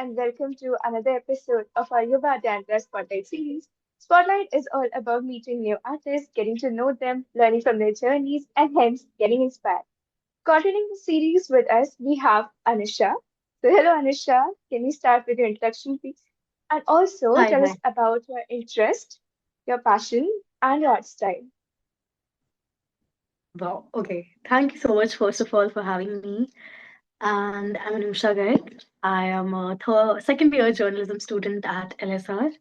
and welcome to another episode of our YuvAadyantara Spotlight series. Spotlight is all about meeting new artists, getting to know them, learning from their journeys, and hence getting inspired. Continuing the series with us, we have Anusha. So, hello Anusha, can you start with your introduction, please? And also Hi, tell us hi. about your interest, your passion, and your art style. Wow. Okay. Thank you so much, first of all, for having me. And I'm Anusha Garg. I am a second year journalism student at LSR.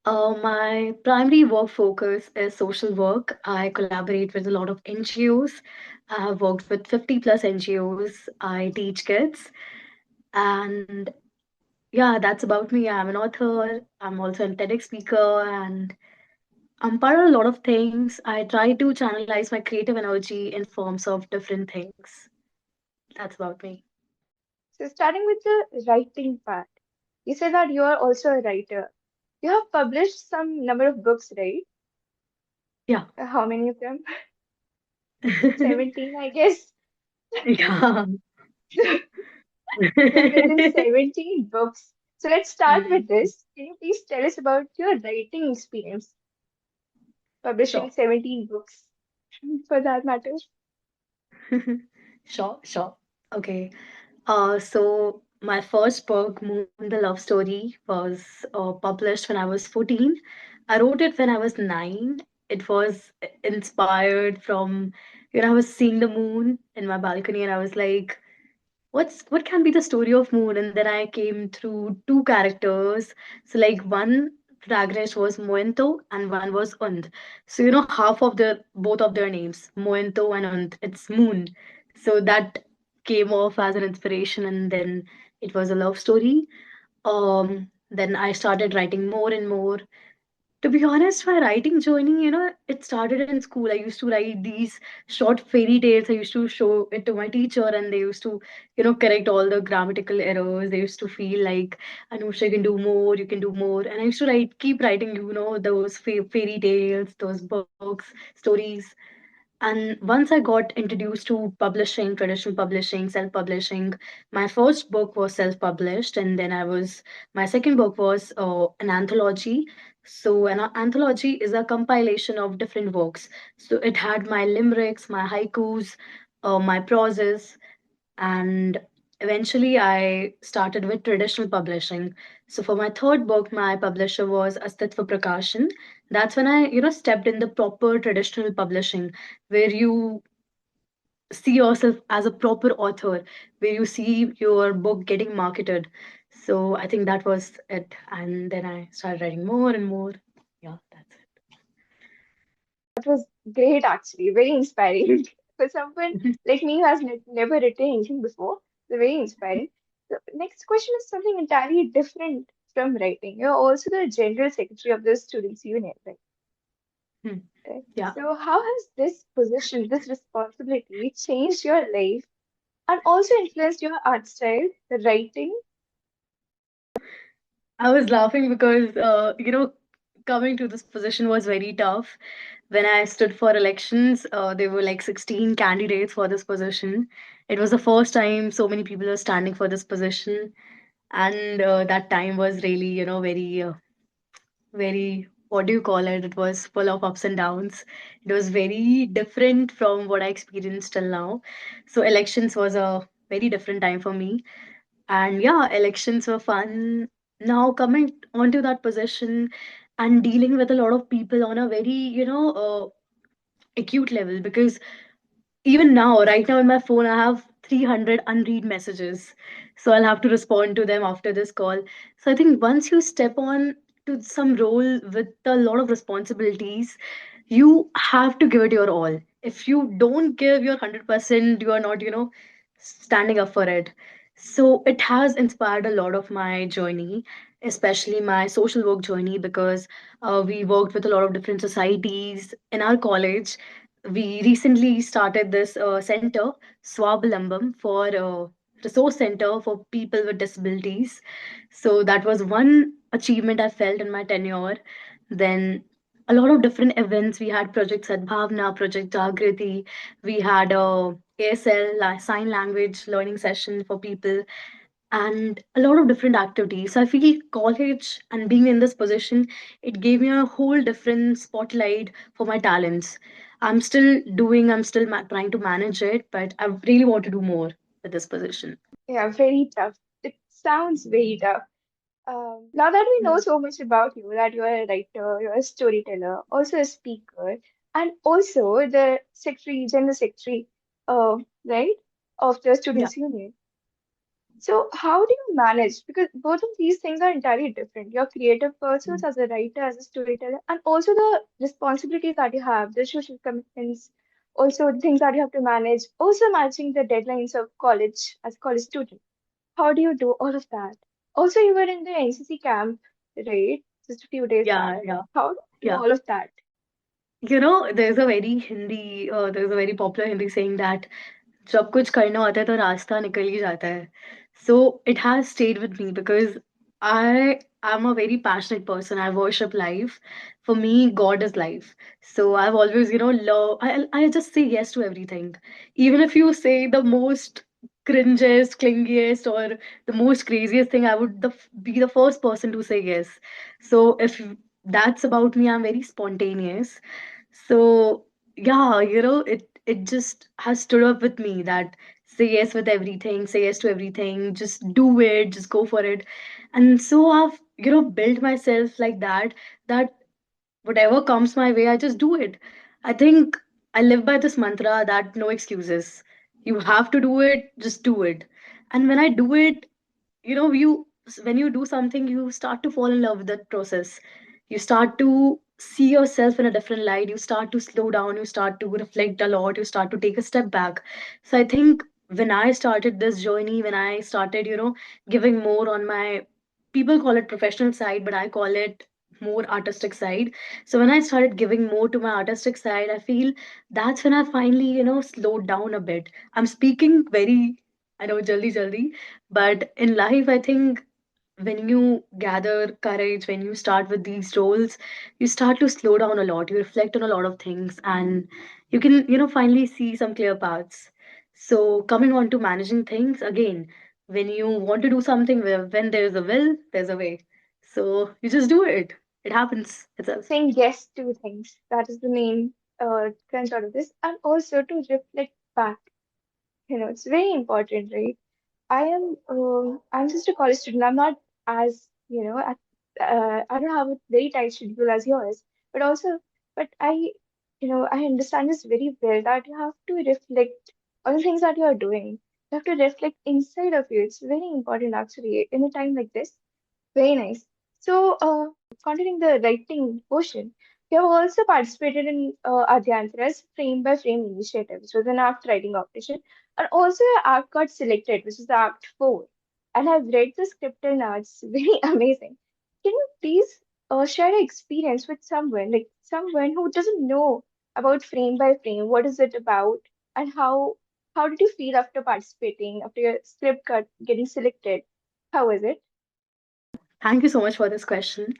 My primary work focus is social work. I collaborate with a lot of NGOs. I have worked with 50 plus NGOs. I teach kids. And yeah, that's about me. I'm an author. I'm also a TEDx speaker. And I'm part of a lot of things. I try to channelize my creative energy in forms of different things. That's about me. So, starting with the writing part, you said that you are also a writer. You have published some number of books, right? Yeah. How many of them? 17, I guess. Yeah. You have written 17 books. So let's start with Mm, this. Can you please tell us about your writing experience, publishing sure. 17 books for that matter? Sure, sure. Okay. So my first book, Moon the Love Story, was published when I was 14. I wrote it when I was 9. It was inspired from, I was seeing the moon in my balcony and I was like, what can be the story of moon? And then I came through two characters. So like one protagonist was Moento and one was Und. So half of the both of their names, Moento and Und, it's moon. So that came off as an inspiration, and then it was a love story. Then I started writing more and more. To be honest, my writing journey, it started in school. I used to write these short fairy tales. I used to show it to my teacher, and they used to, correct all the grammatical errors. They used to feel like, Anusha, you can do more, you can do more. And I used to keep writing, those fairy tales, those books, stories. And once I got introduced to publishing, traditional publishing, self publishing, my first book was self published. And then my second book was an anthology. So, an anthology is a compilation of different works. So, it had my limericks, my haikus, my proses, and eventually I started with traditional publishing. So for my third book, my publisher was Astitva Prakashan. That's when I stepped in the proper traditional publishing, where you see yourself as a proper author, where you see your book getting marketed. So I think that was it, and then I started writing more and more. Yeah, that's That was great, actually, very inspiring for someone it. like me who has never written anything before. So very inspiring. The next question is something entirely different from writing. You're also the general secretary of the Students' Union, right? Right. Yeah. So how has this position, this responsibility changed your life and also influenced your art style, the writing? I was laughing because, coming to this position was very tough. When I stood for elections, there were like 16 candidates for this position. It was the first time so many people were standing for this position. And that time was really, very, very, what do you call it? It was full of ups and downs. It was very different from what I experienced till now. So, elections was a very different time for me. And yeah, elections were fun. Now coming onto that position and dealing with a lot of people on a very, acute level, because even now, right now in my phone, I have 300 unread messages. So I'll have to respond to them after this call. So I think once you step on to some role with a lot of responsibilities, you have to give it your all. If you don't give your 100%, you are not, standing up for it. So it has inspired a lot of my journey, especially my social work journey, because we worked with a lot of different societies in our college. We recently started this center, Swabalambam, for resource center for people with disabilities. So that was one achievement I felt in my tenure. Then a lot of different events. We had Project Sadbhavna, Project Jagriti. We had a ASL, sign language learning session for people. and a lot of different activities. So I feel college and being in this position, it gave me a whole different spotlight for my talents. I'm still trying to manage it, but I really want to do more with this position. Yeah, very tough. It sounds very tough. Now that we know Mm. so much about you, that you're a writer, you're a storyteller, also a speaker, and also the secretary, general secretary, right, of the Yeah. Students' Union. So how do you manage? Because both of these things are entirely different. Your creative pursuits Mm. as a writer, as a storyteller, and also the responsibilities that you have, the social commitments, also the things that you have to manage, also matching the deadlines of college as a college student. How do you do all of that? Also, you were in the NCC camp, right? Just a few days back. Yeah, yeah, How do you do yeah. all of that? There's a very popular Hindi saying that जब कुछ करना होता है तो रास्ता निकल ही जाता है. So it has stayed with me because I am a very passionate person. I worship life. For me, God is life. So I've always, I just say yes to everything. Even if you say the most cringiest, clingiest, or the most craziest thing, I would be the first person to say yes. So if that's about me, I'm very spontaneous. So yeah, it just has stood up with me that say yes with everything, say yes to everything, just do it, just go for it. And so I've, built myself like that, that whatever comes my way, I just do it. I think I live by this mantra that no excuses. You have to do it, just do it. And when I do it, you when you do something, you start to fall in love with that process. You start to see yourself in a different light. You start to slow down. You start to reflect a lot. You start to take a step back. So I think when I started this journey, when I started, giving more on my, people call it professional side, but I call it more artistic side. So when I started giving more to my artistic side, I feel that's when I finally, slowed down a bit. I'm speaking very, I know, jaldi jaldi, but in life, I think when you gather courage, when you start with these roles, you start to slow down a lot. You reflect on a lot of things and you can, finally see some clear paths. So, coming on to managing things, again, when you want to do something, when there's a will, there's a way. So, you just do it, it happens itself. Saying yes to things. That is the main crunch out of this. And also to reflect back. It's very important, right? I'm just a college student. I'm not as, I don't have a very tight schedule as yours, but also, but I understand this very well that you have to reflect on the things that you are doing. You have to reflect inside of you. It's very important actually in a time like this. Very nice. So, continuing the writing portion, you have also participated in Adyantara's Frame by Frame initiative, which was an act writing competition, and also your act got selected, which is the Act 4. And I've read the script till now, it's very amazing. Can you please share an experience with someone, like someone who doesn't know about Frame by Frame? What is it about, and how did you feel after participating, after your script got getting selected? How is it? Thank you so much for this question.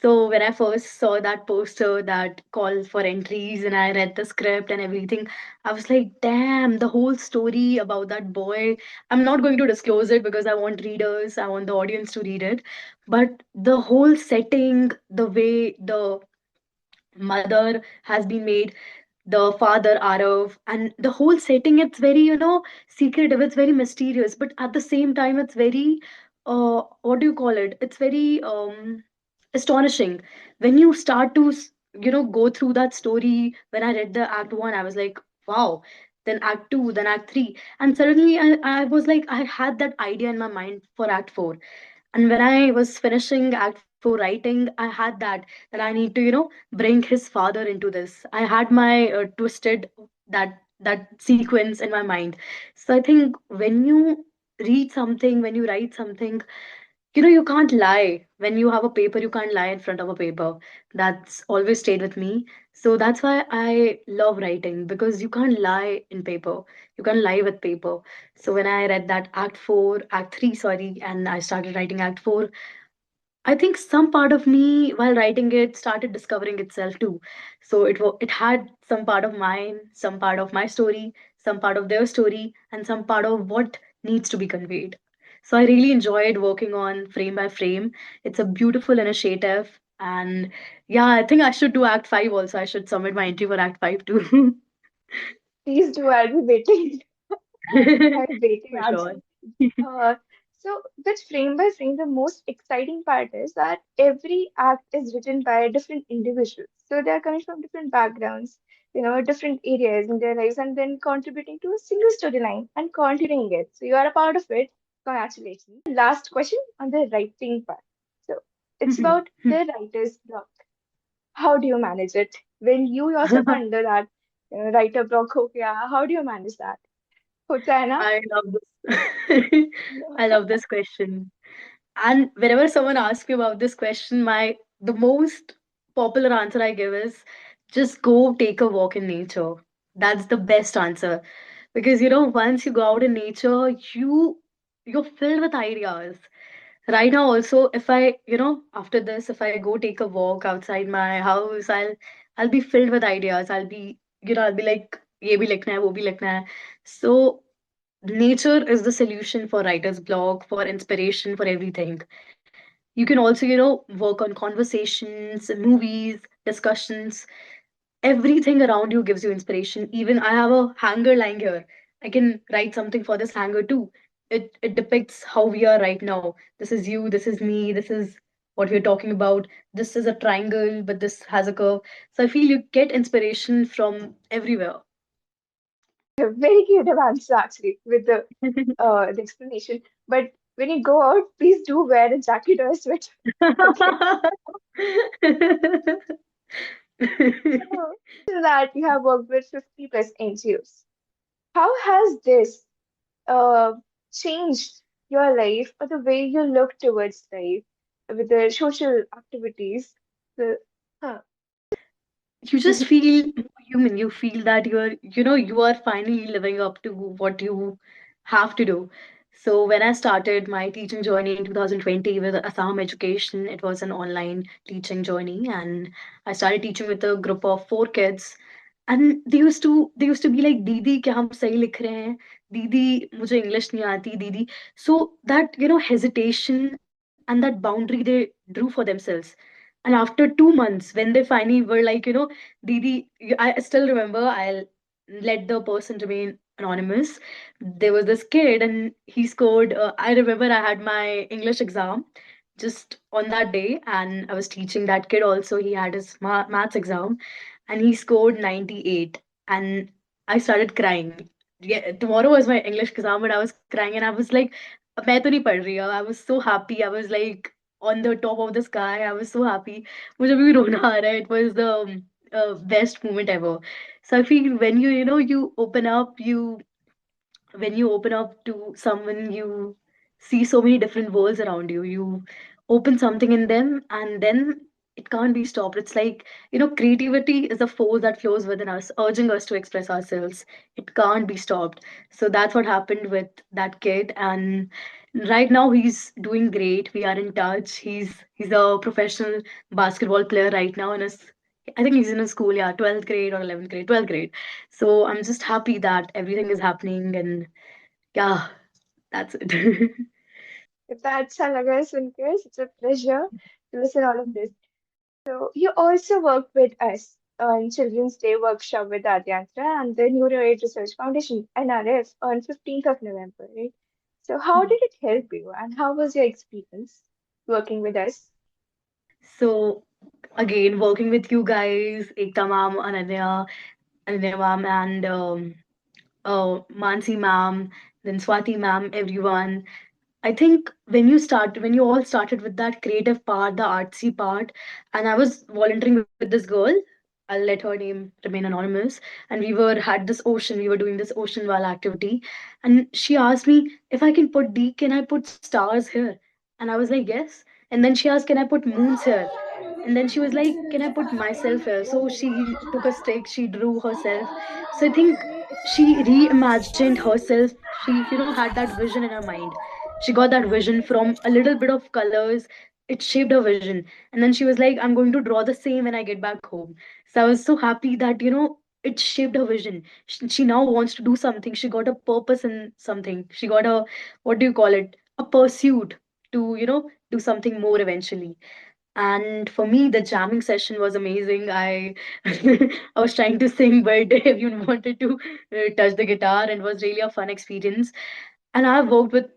So when I first saw that poster, that call for entries, and I read the script and everything, I was like, damn, the whole story about that boy. I'm not going to disclose it because I want readers, I want the audience to read it. But the whole setting, the way the mother has been made, the father Arav, and the whole setting, it's very, secretive, it's very mysterious, but at the same time, it's very, what do you call it? It's very astonishing. When you start to, go through that story, when I read the act one, I was like, wow. Then act two, then act three. And suddenly I was like, I had that idea in my mind for act four. And when I was finishing act 4 writing, I had that I need to, bring his father into this. I had my twisted that sequence in my mind. So I think when you read something, when you write something, you can't lie. When you have a paper, you can't lie in front of a paper. That's always stayed with me. So that's why I love writing, because you can't lie in paper. You can't lie with paper. So when I read that act 3, sorry, and I started writing act 4, I think some part of me while writing it started discovering itself too. So it had some part of mine, some part of my story, some part of their story, and some part of what needs to be conveyed. So I really enjoyed working on Frame by Frame. It's a beautiful initiative. And yeah, I think I should do Act 5 also. I should submit my entry for Act 5 too. Please do, I'll be waiting. I'm waiting For sure. actually. Uh, so with frame by frame, the most exciting part is that every act is written by different individuals. So they are coming from different backgrounds, different areas in their lives, and then contributing to a single storyline and continuing it. So you are a part of it. Congratulations. Last question on the writing part. So it's about the writer's block. How do you manage it when you yourself are under that writer block? Okay, how do you manage that? होता है ना? I love this. I love this question. And whenever someone asks me about this question, the most popular answer I give is just go take a walk in nature. That's the best answer. Because once you go out in nature, you're filled with ideas. Right now also, if I, after this, if I go take a walk outside my house, I'll be filled with ideas. I'll be like, ये भी लिखना है, वो भी लिखना है. So nature is the solution for writer's block, for inspiration, for everything. You can also, work on conversations, movies, discussions. Everything around you gives you inspiration. Even I have a hanger lying here. I can write something for this hanger too. It depicts how we are right now. This is you, this is me, this is what we're talking about. This is a triangle, but this has a curve. So I feel you get inspiration from everywhere. Very creative answer actually with the explanation. But when you go out, please do wear a jacket or a sweater. Okay. So that you have worked with 50 plus NGOs. How has this uh, changed your life or the way you look towards life with the social activities? The, huh. You just feel more human. You feel that you are finally living up to what you have to do. So when I started my teaching journey in 2020 with Assam Education, it was an online teaching journey, and I started teaching with a group of 4 kids. And they used to be like, दीदी क्या हम सही लिख रहे हैं, दीदी मुझे English नहीं आती, दीदी. So that hesitation and that boundary they drew for themselves. And after 2 months, when they finally were like, Didi, I still remember, I'll let the person remain anonymous. There was this kid, and he scored. I remember I had my English exam just on that day, and I was teaching that kid also. He had his maths exam, and he scored 98. And I started crying. Yeah, tomorrow was my English exam, and I was crying, and I was like, मैं तो नहीं पढ़ रही. I was so happy. I was like on the top of the sky. I was so happy. मुझे अभी भी रोना आ रहा है. It was the best moment ever. So I feel when you open up, when you open up to someone, you see so many different worlds around you. You open something in them, and then it can't be stopped. It's like, creativity is a force that flows within us, urging us to express ourselves. It can't be stopped. So that's what happened with that kid. And right now he's doing great. We are in touch. He's a professional basketball player right now in his, I think he's in a school, yeah, 12th grade or 11th grade, 12th grade. So I'm just happy that everything is happening, and yeah, that's it. इतना अच्छा लगा है सुनकर. It's a pleasure to listen all of this. So you also worked with us on Children's Day workshop with Adyantara and the Neuro Aid Research Foundation, NRF, on 15th of November, right? So how did it help you and how was your experience working with us? So again, working with you guys, Ekta ma'am, Ananya ma'am, and Mansi ma'am, then Swati ma'am, everyone. I think when you all started with that creative part, the artsy part, and I was volunteering with this girl. I'll let her name remain anonymous. And had this ocean. We were doing this ocean wall activity, and she asked me if I can I put stars here? And I was like, yes. And then she asked, can I put moons here? And then she was like, can I put myself here? So she took a stick, she drew herself. So I think she reimagined herself. She had that vision in her mind. She got that vision from a little bit of colors. It shaped her vision. And then she was like, I'm going to draw the same when I get back home. So I was so happy that it shaped her vision. She now wants to do something. She got a purpose in something. She got a, what do you call it, a pursuit to, do something more eventually. And for me, the jamming session was amazing. I I was trying to sing, but everyone wanted to touch the guitar, and it was really a fun experience. And I've worked with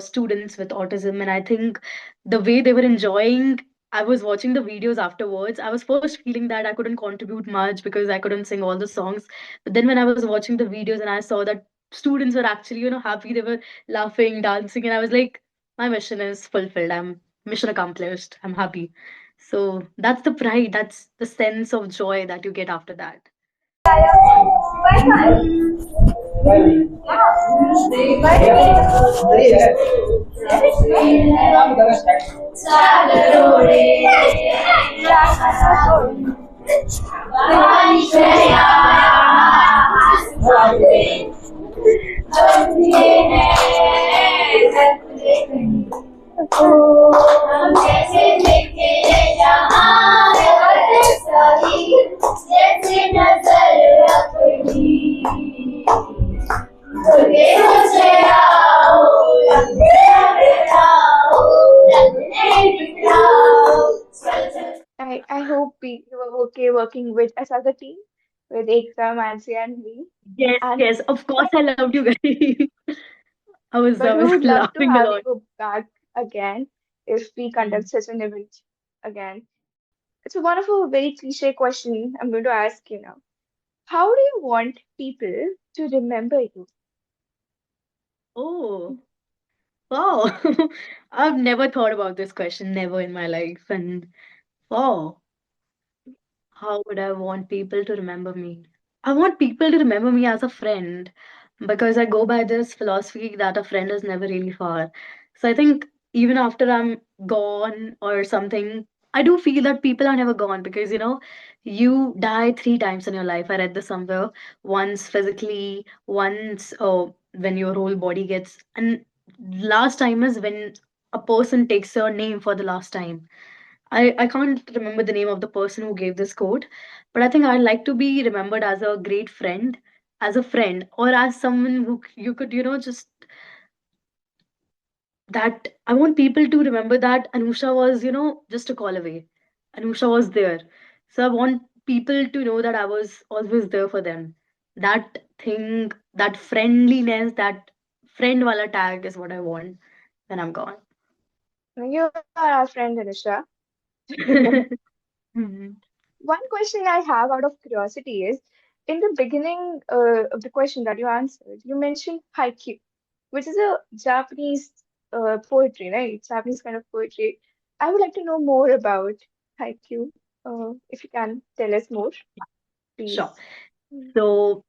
students with autism, and I think the way they were enjoying, I was watching the videos afterwards. I was first feeling that I couldn't contribute much because I couldn't sing all the songs. But then when I was watching the videos and I saw that students were actually, happy, they were laughing, dancing, and I was like, my mission is fulfilled. I'm mission accomplished. I'm happy. So that's the pride, that's the sense of joy that you get after that. I hope you were okay working with us as a team, with Ekta, Mansi, and me. Yes, And yes, of course I loved you guys. I but we was would love to laughing a have lot. you back again if we conduct Mm. such an event again. So one of a very cliche question I'm going to ask you now. How do you want people to remember you? Oh, wow. I've never thought about this question, never in my life. And wow, how would I want people to remember me? I want people to remember me as a friend because I go by this philosophy that a friend is never really far. So I think even after I'm gone or something, I do feel that people are never gone because you die three times in your life. I read this somewhere. Once physically, once when your whole body gets, and last time is when a person takes your name for the last time. I can't remember the name of the person who gave this quote, but I think I'd like to be remembered as a great friend, as a friend, or as someone who you could, just that I want people to remember that Anusha was, just a call away. Anusha was there. So I want people to know that I was always there for them. That thing, that friendliness, that friend wala tag is what I want when I'm gone. You are our friend, Anusha. Mhm. One question I have out of curiosity is, in the beginning of the question that you answered, you mentioned haiku, which is a Japanese poetry, right? Japanese kind of poetry. I would like to know more about haiku. If you can tell us more, Sure. please. Mm. So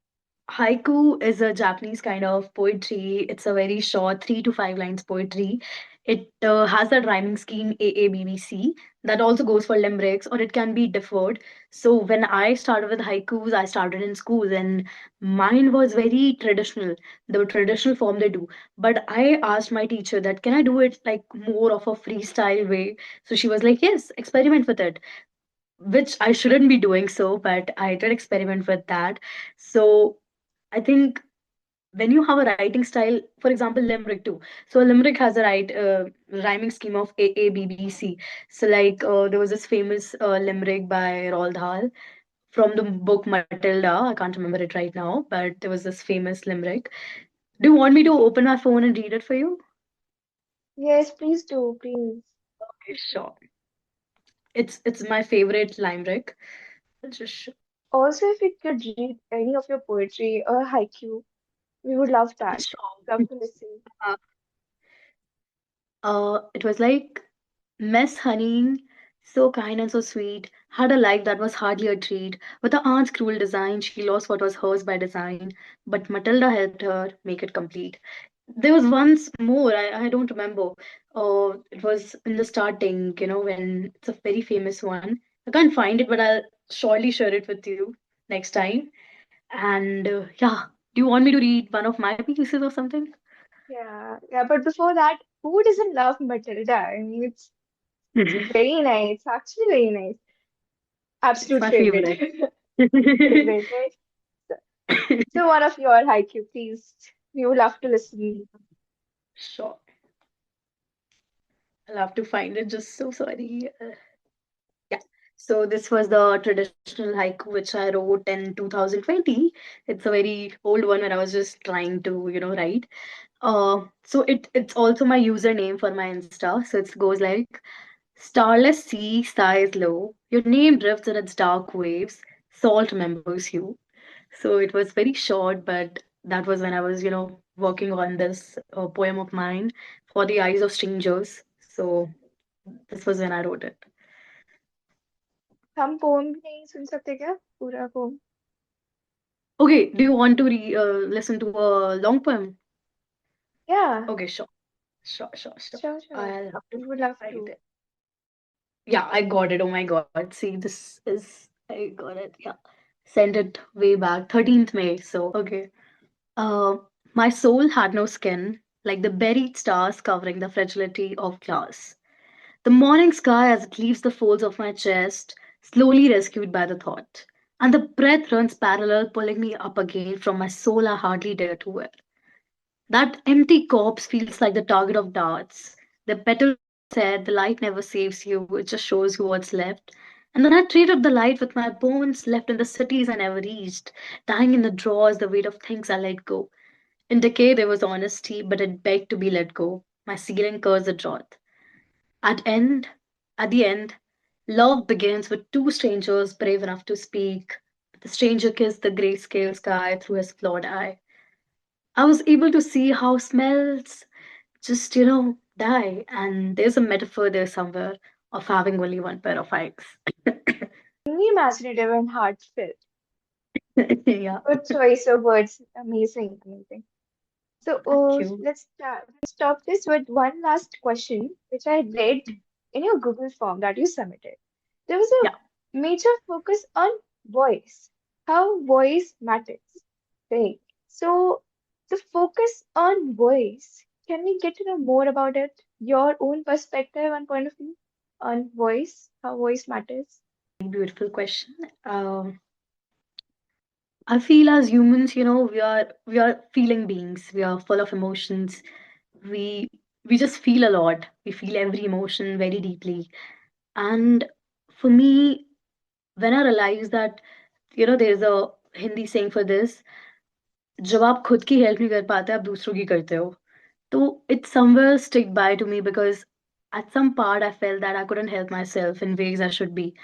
haiku is a Japanese kind of poetry. It's a very short, 3 to 5 lines poetry. It has that rhyming scheme AABBC that also goes for limericks, or it can be deferred. So when I started with haikus, I started in school, and mine was very traditional, the traditional form they do. But I asked my teacher that can I do it like more of a freestyle way? So she was like, yes, experiment with it, which I shouldn't be doing so, but I did experiment with that. So I think when you have a writing style, for example, limerick too. So a limerick has a rhyming scheme of AABBC. So like there was this famous limerick by Roald Dahl from the book Matilda. I can't remember it right now, but there was this famous limerick. Do you want me to open my phone and read it for you? Yes, please do, please. Okay, sure. It's my favorite limerick. I'll just Also, if you could read any of your poetry or haiku, we would love that. sure. Love to listen. It was like Miss Honey, so kind and so sweet, had a life that was hardly a treat. With her aunt's cruel design, she lost what was hers by design, but Matilda helped her make it complete. There was once more, I don't remember. It was in the starting, when it's a very famous one. I can't find it, but I'll surely share it with you next time. And yeah, do you want me to read one of my pieces or something? Yeah, yeah, but before that, who doesn't love Matilda? I mean, it's It's very nice, actually very nice. Absolute my favorite. favorite. Favorite, right? So, so one of your haiku, please. We would love to listen. Sure. I'll have to find it. Just so sorry. Yeah. So this was the traditional haiku which I wrote in 2020. It's a very old one when I was just trying to, write. So it's also my username for my Insta. So it goes like, starless sea sighs low. Your name drifts in its dark waves. Salt remembers you. So it was very short, but that was when I was, working on this poem of mine for the eyes of strangers. So this was when I wrote it. हम pome भी नहीं सुन सकते क्या पूरा pome? Okay, do you want to listen to a long poem? Yeah, Okay, sure, sure, sure, sure. sure, sure. I'll have to We would love find to. it. Yeah, I got it. Oh my God. See, this is, I got it. Yeah. Sent it way back, 13th May. So, okay. Uh, my soul had no skin, like the buried stars covering the fragility of glass. The morning sky as it leaves the folds of my chest, slowly rescued by the thought. And the breath runs parallel, pulling me up again from my soul I hardly dare to wear. That empty corpse feels like the target of darts. The petals said the light never saves you, it just shows you what's left. And then I traded the light with my bones left in the cities I never reached, dying in the drawers, the weight of things I let go. In decay there was honesty, but it begged to be let go. My ceiling cursed the drought. At end, at the end, love begins with two strangers brave enough to speak. The stranger kissed the grayscale sky through his flawed eye. I was able to see how smells just, die. And there's a metaphor there somewhere of having only one pair of eyes. Really imaginative and heartfelt. Yeah. Good choice of words. Amazing, amazing. So Thank you. let's stop this with one last question, which I read in your Google form that you submitted. There was Yeah. a major focus on voice, how voice matters. Right. So the focus on voice, can we get to know more about it? Your own perspective and point of view on voice, how voice matters. Beautiful question. Um, I feel as humans, we are feeling beings. We are full of emotions. We we just feel a lot. We feel every emotion very deeply. And for me, when I realized that, there's a Hindi saying for this, जब आप खुद की help नहीं कर पाते आप दूसरों की करते हो. So it somewhere stick by to me because at some part I felt that I couldn't help myself in ways I should be.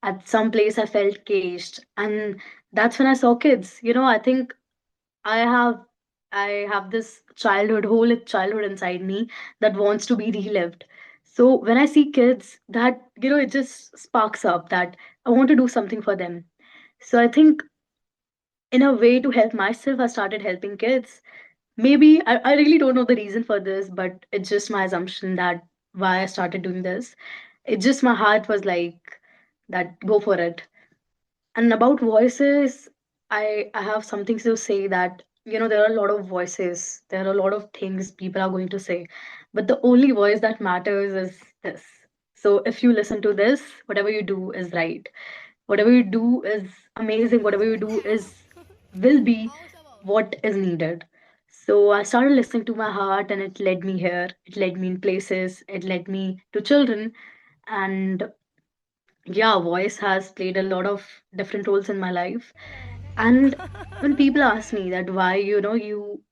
At some place I felt caged. And that's when I saw kids. I think I have I have this whole childhood inside me that wants to be relived. So when I see kids, that it just sparks up that I want to do something for them. So I think in a way to help myself, I started helping kids. Maybe I really don't know the reason for this, but it's just my assumption that why I started doing this. It's just my heart was like that, go for it. And about voices, I have something to say that there are a lot of voices, there are a lot of things people are going to say, but the only voice that matters is this. So if you listen to this, whatever you do is right. Whatever you do is amazing. Whatever you do is will be what is needed. So I started listening to my heart, and it led me here. It led me in places. It led me to children, and yeah, voice has played a lot of different roles in my life. And when people ask me that why you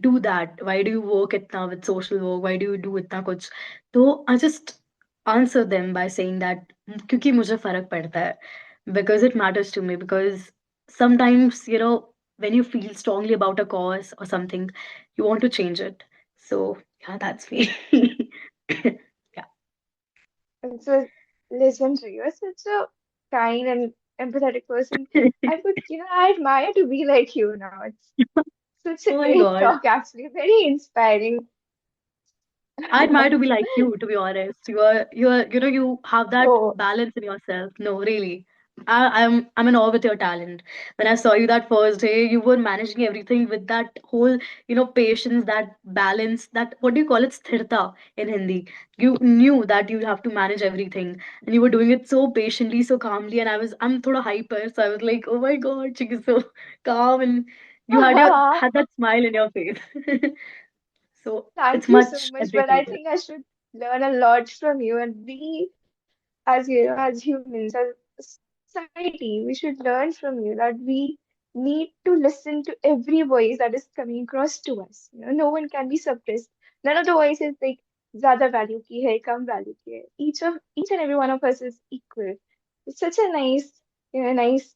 do that, why do you work itna with social work, why do you do itna kuch, तो I just answer them by saying that क्योंकि मुझे फर्क पड़ता है, because it matters to me, because sometimes when you feel strongly about a cause or something, you want to change it. So yeah, that's me. Yeah. And so listen to you. You're such a kind and empathetic person. I would, I admire to be like you now. It's such a Oh my great God. talk, actually. Very inspiring. I admire to be like you, to be honest. You have that Oh, balance in yourself. No, really. I'm in awe with your talent. When I saw you that first day, you were managing everything with that whole, patience, that balance, that what do you call it? Sthirta in Hindi. You knew that you have to manage everything. And you were doing it so patiently, so calmly. And I'm thoda hyper, so I was like, oh my God, she is so calm, and you had that smile in your face. So thank it's you so much much. But I appreciated. think I should learn a lot from you, and we, as you know, as humans, as society, we should learn from you that we need to listen to every voice that is coming across to us. You know, no one can be suppressed. None of the voices like ज़्यादा value की है, कम value की है. Each and every one of us is equal. It's such a nice, nice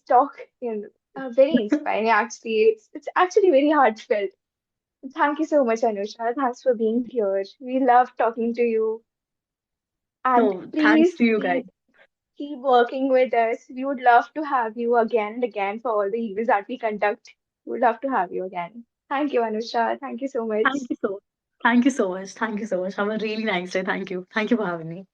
talk. Very inspiring. Actually, it's actually very heartfelt. Thank you so much, Anusha. Thanks for being here. We love talking to you. And No, thanks please to you guys. keep working with us. We would love to have you again and again for all the events that we conduct. We would love to have you again. Thank you, Anusha. Thank you so much. Thank you so much. Thank you so much. Thank you so much. Have a really nice day. Thank you. Thank you for having me.